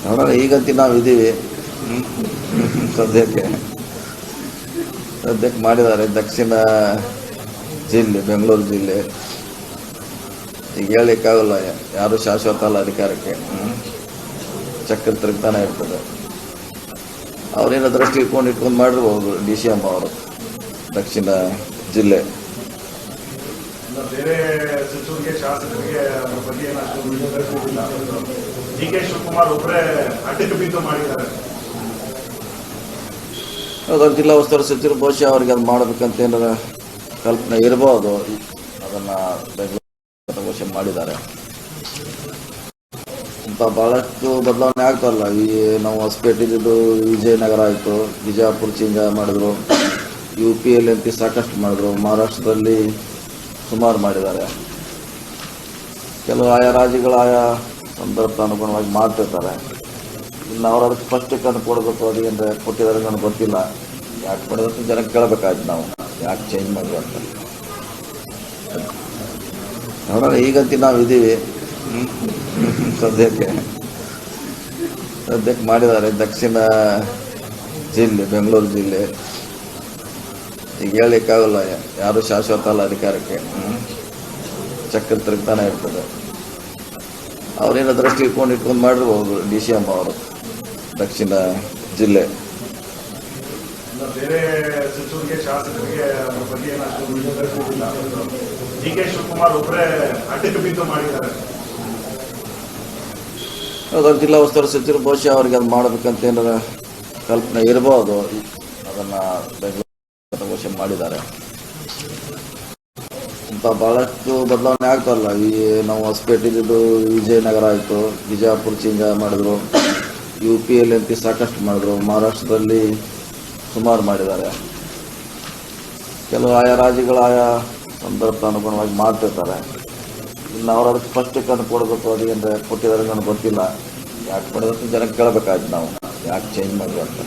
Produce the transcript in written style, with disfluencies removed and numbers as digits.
ನೋಡೋಣ, ಈಗಂತೂ ನಾವಿದ್ದೀವಿ. ಸದ್ಯಕ್ಕೆ ಮಾಡಿದ್ದಾರೆ ದಕ್ಷಿಣ ಜಿಲ್ಲೆ, ಬೆಂಗಳೂರು ಜಿಲ್ಲೆ. ಈಗ ಹೇಳಲಿಕ್ಕಾಗಲ್ಲ, ಯಾರು ಶಾಶ್ವತ ಅಲ್ಲ ಅಧಿಕಾರಕ್ಕೆ. ಚಕ್ರ ತಿರುಗ್ತಾನೆ ಇರ್ತದೆ. ಅವರೇನೋ ದೃಷ್ಟಿ ಇಟ್ಕೊಂಡು ಮಾಡಿರ್ಬೋದು DCM ಅವರು ದಕ್ಷಿಣ ಜಿಲ್ಲೆ. ಬೇರೆ ಸಚಿವರಿಗೆ, ಶಾಸಕರಿಗೆ ಅದರ ಬಗ್ಗೆ ಏನಾದ್ರು DK ಶಿವಕುಮಾರ್ ಒಬ್ಬರೇ ಅಡ್ಡಕ್ಕೆ ಬಿದ್ದು ಮಾಡಿದ್ದಾರೆ. ಅದರ ಜಿಲ್ಲಾ ಉಸ್ತುವಾರಿ ಸಚಿವರು ಬಹುಶಃ ಅವರಿಗೆ ಅದು ಮಾಡಬೇಕಂತ ಏನಾರ ಕಲ್ಪನೆ ಇರ್ಬೋದು. ಅದನ್ನು ಬೆಂಗಳೂರು ಮಾಡಿದ್ದಾರೆ. ಇಂಥ ಭಾಳಷ್ಟು ಬದಲಾವಣೆ ಆಗ್ತಾರಲ್ಲ. ಈ ನಾವು ಹೊಸಪೇಟೆದು ವಿಜಯನಗರ ಆಯಿತು, ಬಿಜಾಪುರ ಚೇಂಜ್ ಮಾಡಿದ್ರು, UPಯಲ್ಲಿ ಅಂತ ಸಾಕಷ್ಟು ಮಾಡಿದ್ರು, ಮಹಾರಾಷ್ಟ್ರದಲ್ಲಿ ಸುಮಾರು ಮಾಡಿದ್ದಾರೆ. ಕೆಲವು ಆಯಾ ರಾಜ್ಯಗಳು ಆಯಾ ಸಂದರ್ಭ ಅನುಗುಣವಾಗಿ ಮಾಡ್ತಿರ್ತಾರೆ. ಇನ್ನು ಅವ್ರು ಅದಕ್ಕೆ ಸ್ಪಷ್ಟೀಕರಣ ಕೊಡಬೇಕು. ಅದು ಅಂದರೆ ಕೊಟ್ಟಿದ್ದಾರೆ ನನಗೆ ಗೊತ್ತಿಲ್ಲ. ಯಾಕೆ ಕೊಡೋದಕ್ಕೆ ಜನಕ್ಕೆ ಕೇಳಬೇಕಾಯ್ತು ನಾವು, ಯಾಕೆ ಚೇಂಜ್ ಮಾಡಿದ್ರು ಅಂತ. ನೋಡೋಣ, ಈಗಂತೂ ನಾವಿದ್ದೀವಿ. ಸದ್ಯಕ್ಕೆ ಮಾಡಿದ್ದಾರೆ ದಕ್ಷಿಣ ಜಿಲ್ಲೆ, ಬೆಂಗಳೂರು ಜಿಲ್ಲೆ. ಈಗ ಹೇಳಲಿಕ್ಕಾಗಲ್ಲ, ಯಾರು ಶಾಶ್ವತ ಅಲ್ಲ ಅಧಿಕಾರಕ್ಕೆ. ಚಕ್ರ ತಿರುಗ್ತಾನೆ ಇರ್ತದೆ. ಅವರೇನೋ ದೃಷ್ಟಿ ಇಟ್ಕೊಂಡು ಮಾಡಿರ್ಬೋದು DCM ಅವರು ದಕ್ಷಿಣ ಜಿಲ್ಲೆ. ಬೇರೆ ಸಚಿವರಿಗೆ, ಶಾಸಕರಿಗೆ ಅದರ ಬಗ್ಗೆ ಏನಾದ್ರು DK ಶಿವಕುಮಾರ್ ಒಬ್ಬರೇ ಅಡ್ಡಕ್ಕೆ ಬಿದ್ದು ಮಾಡಿದ್ದಾರೆ. ಅದರ ಜಿಲ್ಲಾ ಉಸ್ತುವಾರಿ ಸಚಿವರು ಬಹುಶಃ ಅವರಿಗೆ ಅದು ಮಾಡಬೇಕಂತ ಏನಾರ ಕಲ್ಪನೆ ಇರ್ಬೋದು. ಅದನ್ನು ಬೆಂಗಳೂರು ಮಾಡಿದ್ದಾರೆ. ಇಂಥ ಭಾಳಷ್ಟು ಬದಲಾವಣೆ ಆಗ್ತಾರಲ್ಲ. ಈ ನಾವು ಹೊಸಪೇಟೆದು ವಿಜಯನಗರ ಆಯಿತು, ಬಿಜಾಪುರ ಚೇಂಜ್ ಮಾಡಿದ್ರು, UPಯಲ್ಲಿ ಅಂತ ಸಾಕಷ್ಟು ಮಾಡಿದ್ರು, ಮಹಾರಾಷ್ಟ್ರದಲ್ಲಿ ಸುಮಾರು ಮಾಡಿದ್ದಾರೆ. ಕೆಲವು ಆಯಾ ರಾಜ್ಯಗಳು ಆಯಾ ಸಂದರ್ಭ ಅನುಗುಣವಾಗಿ ಮಾಡ್ತಿರ್ತಾರೆ. ಇನ್ನು ಅವ್ರು ಅದಕ್ಕೆ ಸ್ಪಷ್ಟೀಕರಣ ಕೊಡಬೇಕು. ಅದು ಅಂದರೆ ಕೊಟ್ಟಿದ್ದಾರೆ ನನಗೆ ಗೊತ್ತಿಲ್ಲ. ಯಾಕೆ ಕೊಡೋದಕ್ಕೆ ಜನಕ್ಕೆ ಕೇಳಬೇಕಾಯ್ತು ನಾವು, ಯಾಕೆ ಚೇಂಜ್ ಮಾಡಿದ್ರು ಅಂತ.